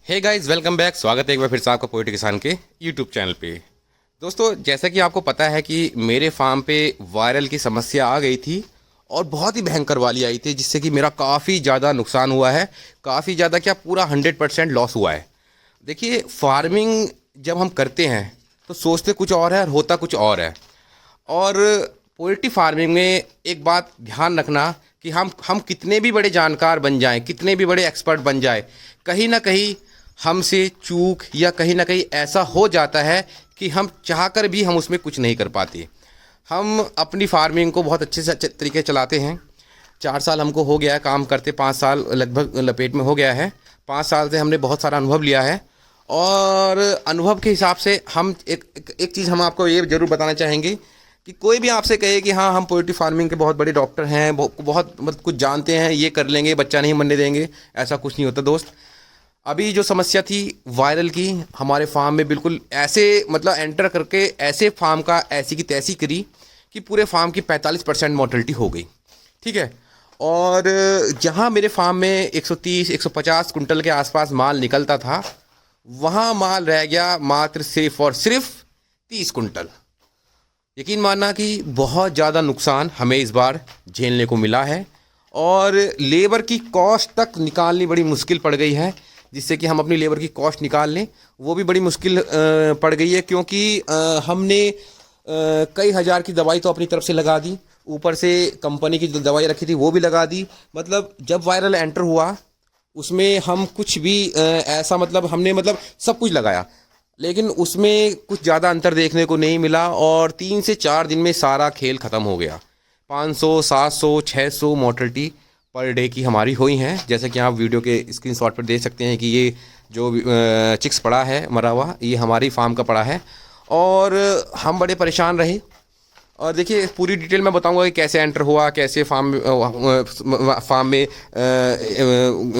Hey guys, welcome back. स्वागत है एक बार फिर से आपका पोएट्री किसान के यूट्यूब चैनल पे। दोस्तों, जैसा कि आपको पता है कि मेरे फार्म पे वायरल की समस्या आ गई थी और बहुत ही भयंकर वाली आई थी, जिससे कि मेरा काफ़ी ज़्यादा नुकसान हुआ है। काफ़ी ज़्यादा क्या, पूरा 100% लॉस हुआ है। देखिए, फार्मिंग जब हम करते हैं तो सोचते कुछ और है और होता कुछ और है। और पोल्ट्री फार्मिंग में एक बात ध्यान रखना कि हम कितने भी बड़े जानकार बन जाएं, कितने भी बड़े एक्सपर्ट बन जाएं, कहीं ना कहीं हमसे चूक या कहीं ना कहीं ऐसा हो जाता है कि हम चाहकर भी हम उसमें कुछ नहीं कर पाते। हम अपनी फार्मिंग को बहुत अच्छे से अच्छे तरीके से चलाते हैं। 4 साल हमको हो गया है काम करते, 5 साल लगभग लपेट में हो गया है। 5 साल से हमने बहुत सारा अनुभव लिया है और अनुभव के हिसाब से हम एक चीज़ हम आपको ये ज़रूर बताना चाहेंगे कि कोई भी आपसे कहे कि हाँ हम पोल्ट्री फार्मिंग के बहुत बड़े डॉक्टर हैं, बहुत मतलब कुछ जानते हैं, ये कर लेंगे, बच्चा नहीं मरने देंगे, ऐसा कुछ नहीं होता दोस्त। अभी जो समस्या थी वायरल की, हमारे फार्म में बिल्कुल ऐसे मतलब एंटर करके ऐसे फार्म का ऐसी की तैसी करी कि पूरे फार्म की 45% मोर्टेलिटी हो गई। ठीक है। और जहाँ मेरे फार्म में 130-150 कुंटल के आसपास माल निकलता था, वहाँ माल रह गया मात्र सिर्फ और सिर्फ 30 कुंटल। यकीन मानना कि बहुत ज़्यादा नुकसान हमें इस बार झेलने को मिला है और लेबर की कॉस्ट तक निकालनी बड़ी मुश्किल पड़ गई है। जिससे कि हम अपनी लेबर की कॉस्ट निकाल लें, वो भी बड़ी मुश्किल पड़ गई है, क्योंकि हमने कई हज़ार की दवाई तो अपनी तरफ से लगा दी, ऊपर से कंपनी की जो दवाई रखी थी वो भी लगा दी। मतलब जब वायरल एंटर हुआ उसमें हम कुछ भी ऐसा मतलब हमने मतलब सब कुछ लगाया, लेकिन उसमें कुछ ज़्यादा अंतर देखने को नहीं मिला और 3 से 4 दिन में सारा खेल ख़त्म हो गया। 500, 700, 600 मोर्टेलिटी पर डे की हमारी हुई हैं। जैसे कि आप वीडियो के स्क्रीनशॉट पर देख सकते हैं कि ये जो चिक्स पड़ा है मरा हुआ, ये हमारी फार्म का पड़ा है और हम बड़े परेशान रहे। और देखिए, पूरी डिटेल मैं बताऊंगा कि कैसे एंटर हुआ, कैसे फार्म में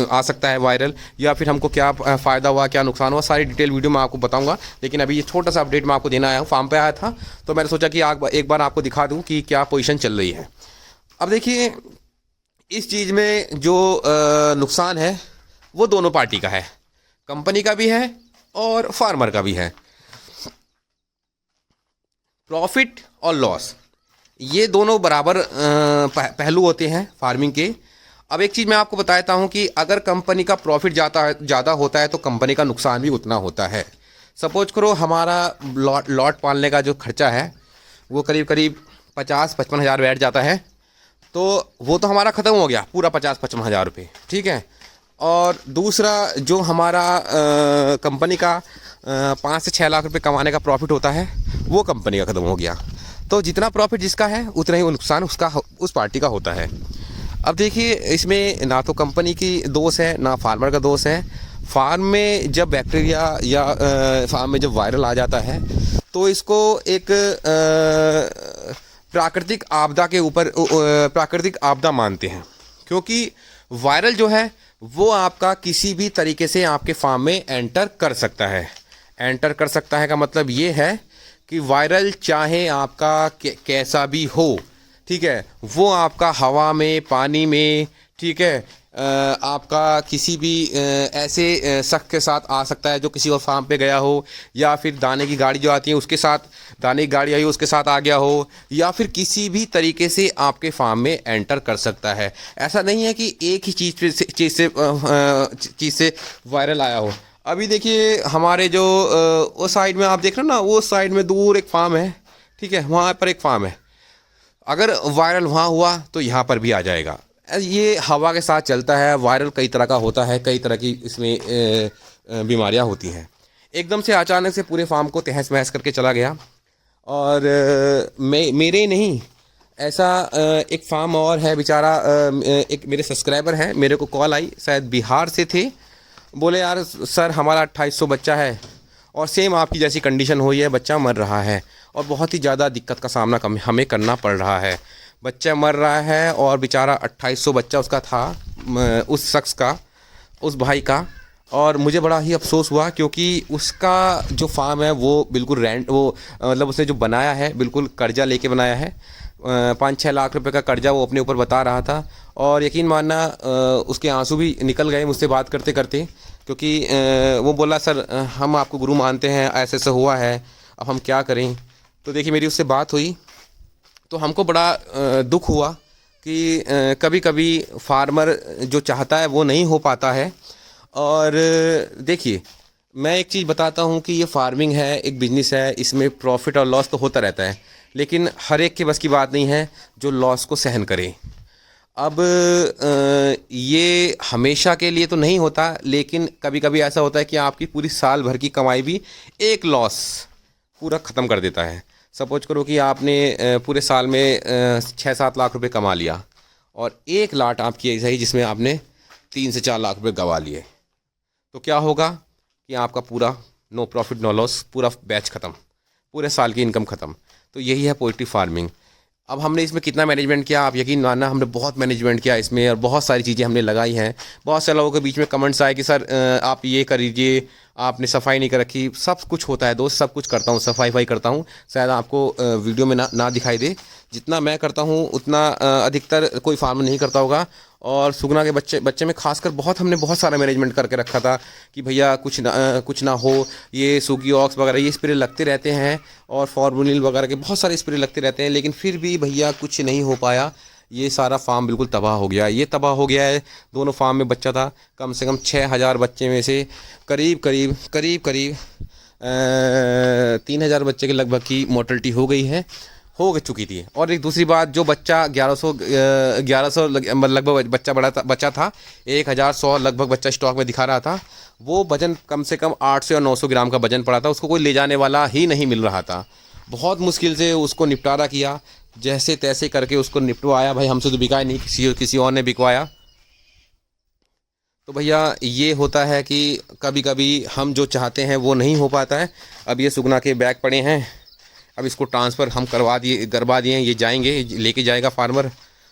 आ सकता है वायरल, या फिर हमको क्या फ़ायदा हुआ, क्या नुकसान हुआ, सारी डिटेल वीडियो मैं आपको बताऊंगा। लेकिन अभी ये छोटा सा अपडेट मैं आपको देना आया हूँ। फार्म पे आया था तो मैंने सोचा कि एक बार आपको दिखा दूँ कि क्या पोजीशन चल रही है। अब देखिए, इस चीज़ में जो नुकसान है वो दोनों पार्टी का है, कंपनी का भी है और फार्मर का भी है। प्रॉफिट और लॉस, ये दोनों बराबर पहलू होते हैं फार्मिंग के। अब एक चीज़ मैं आपको बताता हूँ कि अगर कंपनी का प्रॉफिट ज़्यादा होता है तो कंपनी का नुकसान भी उतना होता है। सपोज करो हमारा लॉट पालने का जो खर्चा है वो करीब करीब 50-55 हज़ार बैठ जाता है, तो वो तो हमारा ख़त्म हो गया पूरा 50-55 हज़ार रुपये। ठीक है। और दूसरा जो हमारा कंपनी का 5 से 6 लाख रुपए कमाने का प्रॉफिट होता है, वो कंपनी का ख़त्म हो गया। तो जितना प्रॉफिट जिसका है उतना ही वो नुकसान उस पार्टी का होता है। अब देखिए, इसमें ना तो कंपनी की दोष है ना फार्मर का दोष है। फार्म में जब बैक्टीरिया या फार्म में जब वायरल आ जाता है तो इसको एक प्राकृतिक आपदा के ऊपर प्राकृतिक आपदा मानते हैं, क्योंकि वायरल जो है वो आपका किसी भी तरीके से आपके फार्म में एंटर कर सकता है। एंटर कर सकता है का मतलब ये है कि वायरल चाहे आपका कैसा भी हो, ठीक है, वो आपका हवा में, पानी में, ठीक है, आपका किसी भी ऐसे शख्स के साथ आ सकता है जो किसी और फार्म पे गया हो, या फिर दाने की गाड़ी जो आती है उसके साथ, दाने की गाड़ी आई उसके साथ आ गया हो, या फिर किसी भी तरीके से आपके फार्म में एंटर कर सकता है। ऐसा नहीं है कि एक ही चीज़ से वायरल आया हो। अभी देखिए, हमारे जो उस साइड में आप देख रहे हो ना, वो साइड में दूर एक फार्म है, ठीक है, वहाँ पर एक फार्म है। अगर वायरल वहाँ हुआ तो यहाँ पर भी आ जाएगा। ये हवा के साथ चलता है। वायरल कई तरह का होता है, कई तरह की इसमें बीमारियाँ होती हैं। एकदम से अचानक से पूरे फार्म को तहस महस करके चला गया। और मेरे नहीं, ऐसा एक फार्म और है बेचारा, एक मेरे सब्सक्राइबर हैं, मेरे को कॉल आई, शायद बिहार से थे। बोले यार सर, हमारा 2800 बच्चा है और सेम आपकी जैसी कंडीशन हुई है, बच्चा मर रहा है और बहुत ही ज़्यादा दिक्कत का सामना हमें करना पड़ रहा है। बच्चा मर रहा है और बेचारा 2800 बच्चा उसका था, उस शख्स का, उस भाई का। और मुझे बड़ा ही अफसोस हुआ, क्योंकि उसका जो फार्म है वो बिल्कुल मतलब उसने जो बनाया है बिल्कुल कर्जा लेके बनाया है। 5-6 लाख रुपए का कर्जा वो अपने ऊपर बता रहा था। और यकीन मानना उसके आंसू भी निकल गए मुझसे बात करते करते क्योंकि वो बोला सर हम आपको गुरु मानते हैं, ऐसे ऐसे हुआ है, अब हम क्या करें। तो देखिए मेरी उससे बात हुई तो हमको बड़ा दुख हुआ कि कभी कभी फार्मर जो चाहता है वो नहीं हो पाता है। और देखिए मैं एक चीज़ बताता हूँ कि ये फार्मिंग है, एक बिजनेस है, इसमें प्रॉफिट और लॉस तो होता रहता है, लेकिन हर एक के बस की बात नहीं है जो लॉस को सहन करे। अब ये हमेशा के लिए तो नहीं होता, लेकिन कभी कभी ऐसा होता है कि आपकी पूरी साल भर की कमाई भी एक लॉस पूरा ख़त्म कर देता है। सपोज करो कि आपने पूरे साल में 6-7 लाख रुपए कमा लिया और एक लाट आपकी ऐसा ही जिसमें आपने 3 से 4 लाख रुपए गंवा लिए, तो क्या होगा कि आपका पूरा नो प्रॉफिट नो लॉस, पूरा बैच ख़त्म, पूरे साल की इनकम ख़त्म। तो यही है पोल्ट्री फार्मिंग। अब हमने इसमें कितना मैनेजमेंट किया, आप यकीन मानना हमने बहुत मैनेजमेंट किया इसमें, और बहुत सारी चीज़ें हमने लगाई हैं। बहुत से लोगों के बीच में कमेंट्स आए कि सर आप ये कर लीजिए, आपने सफाई नहीं कर रखी। सब कुछ होता है दोस्त, सब कुछ करता हूँ, सफाई करता हूँ। शायद आपको वीडियो में ना दिखाई दे, जितना मैं करता हूँ उतना अधिकतर कोई फार्मर नहीं करता होगा। और सुगना के बच्चे में खासकर हमने बहुत सारा मैनेजमेंट करके रखा था कि भैया कुछ ना हो। ये सुगी ऑक्स वगैरह ये स्प्रे लगते रहते हैं, और फॉर्मुलिन वगैरह के बहुत सारे स्प्रे लगते रहते हैं, लेकिन फिर भी भैया कुछ नहीं हो पाया। ये सारा फार्म बिल्कुल तबाह हो गया। ये तबाह हो गया है। दोनों फार्म में बच्चा था, कम से कम 6000 बच्चे में से करीब 3000 बच्चे के लगभग की मोर्टलिटी हो चुकी थी। और एक दूसरी बात, जो बच्चा 1100 लगभग बच्चा था, 1100 लगभग बच्चा स्टॉक में दिखा रहा था, वो वजन कम से कम 800 या 900 ग्राम का वजन पड़ा था। उसको कोई ले जाने वाला ही नहीं मिल रहा था। बहुत मुश्किल से उसको निपटारा किया, जैसे तैसे करके उसको निपटवाया। भाई हमसे तो बिकाया नहीं, किसी और ने बिकवाया। तो भैया ये होता है कि कभी कभी हम जो चाहते हैं वो नहीं हो पाता है। अब ये सुगना के बैग पड़े हैं, अब इसको ट्रांसफ़र हम करवा दिए हैं। ये जाएंगे, लेके जाएगा फार्मर,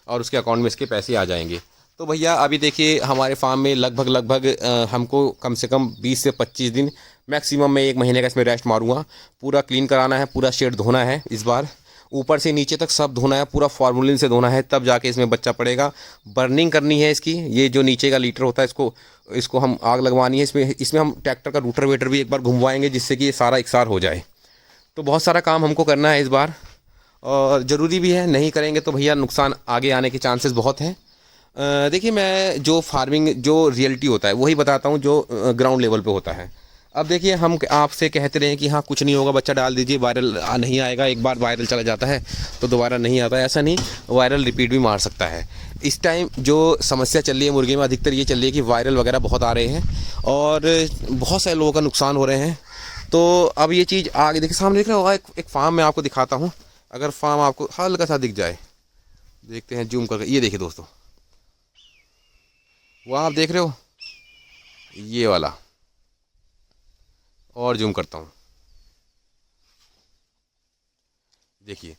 और उसके अकाउंट में इसके पैसे आ जाएंगे। तो भैया अभी देखिए हमारे फार्म में लगभग हमको कम से कम 20 से 25 दिन, मैक्सिमम में 1 महीने का इसमें रेस्ट मारूंगा। पूरा क्लीन कराना है, पूरा शेड धोना है इस बार, ऊपर से नीचे तक सब धोना है, पूरा फार्मूलिन से धोना है, तब जाके इसमें बच्चा पड़ेगा। बर्निंग करनी है इसकी। ये जो नीचे का लीटर होता है इसको हम आग लगवानी है। इसमें हम ट्रैक्टर का रूटर वेटर भी एक बार घुमवाएंगे, जिससे कि ये सारा इकसार हो जाए। तो बहुत सारा काम हमको करना है इस बार, और ज़रूरी भी है। नहीं करेंगे तो भैया नुकसान आगे आने के चांसेस बहुत हैं। देखिए मैं जो फार्मिंग जो रियलिटी होता है वही बताता हूँ, जो ग्राउंड लेवल पे होता है। अब देखिए हम आपसे कहते रहे कि हाँ कुछ नहीं होगा, बच्चा डाल दीजिए, वायरल नहीं आएगा। एक बार वायरल चला जाता है तो दोबारा नहीं आता है, ऐसा नहीं। वायरल रिपीट भी मार सकता है। इस टाइम जो समस्या चल रही है मुर्गे में, अधिकतर ये चल रही है कि वायरल वगैरह बहुत आ रहे हैं, और बहुत सारे लोगों का नुकसान हो रहे हैं। तो अब ये चीज़ आगे देखिए, सामने दिख रहा होगा एक फार्म मैं आपको दिखाता हूँ। अगर फार्म आपको हल्का सा दिख जाए, देखते हैं जूम करके। ये देखिए दोस्तों, वो आप देख रहे हो ये वाला, और जूम करता हूँ, देखिए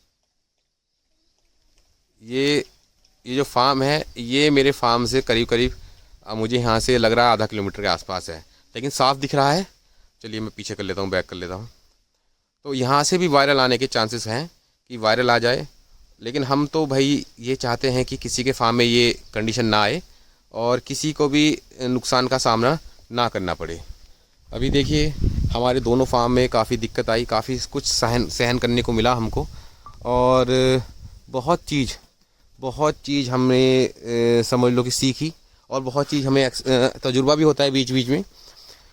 ये जो फार्म है, ये मेरे फार्म से करीब मुझे यहाँ से लग रहा है आधा किलोमीटर के आसपास है, लेकिन साफ दिख रहा है। चलिए मैं पीछे कर लेता हूँ, बैक कर लेता हूँ। तो यहाँ से भी वायरल आने के चांसेस हैं कि वायरल आ जाए, लेकिन हम तो भाई ये चाहते हैं कि किसी के फार्म में ये कंडीशन ना आए और किसी को भी नुकसान का सामना ना करना पड़े। अभी देखिए हमारे दोनों फार्म में काफ़ी दिक्कत आई, काफ़ी कुछ सहन करने को मिला हमको, और बहुत चीज़ हमने समझ लो कि सीखी, और बहुत चीज़ हमें तजुर्बा भी होता है बीच बीच में।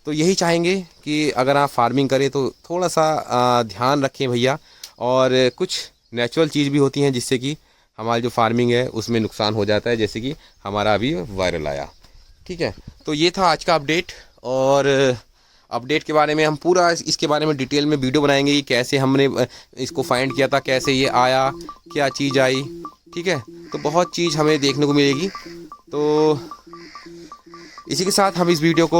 तो यही चाहेंगे कि अगर आप फार्मिंग करें तो थोड़ा सा ध्यान रखें भैया, और कुछ नेचुरल चीज़ भी होती हैं जिससे कि हमारी जो फार्मिंग है उसमें नुकसान हो जाता है, जैसे कि हमारा अभी वायरल आया। ठीक है, तो ये था आज का अपडेट, और अपडेट के बारे में हम पूरा इसके बारे में डिटेल में वीडियो बनाएंगे कि कैसे हमने इसको फाइंड किया था, कैसे ये आया, क्या चीज़ आई। ठीक है, तो बहुत चीज़ हमें देखने को मिलेगी। तो इसी के साथ हम इस वीडियो को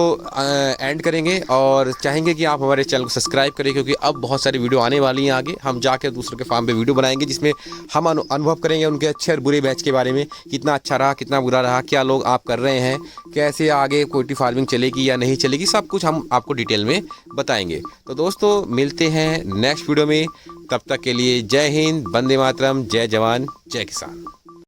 एंड करेंगे, और चाहेंगे कि आप हमारे चैनल को सब्सक्राइब करें, क्योंकि अब बहुत सारी वीडियो आने वाली हैं आगे। हम जाकर दूसरों के फार्म पे वीडियो बनाएंगे, जिसमें हम अनुभव करेंगे उनके अच्छे और बुरे बैच के बारे में, कितना अच्छा रहा, कितना बुरा रहा, क्या लोग आप कर रहे हैं, कैसे आगे पोल्ट्री फार्मिंग चलेगी या नहीं चलेगी, सब कुछ हम आपको डिटेल में बताएंगे। तो दोस्तों मिलते हैं नेक्स्ट वीडियो में, तब तक के लिए जय हिंद, वंदे मातरम, जय जवान, जय किसान।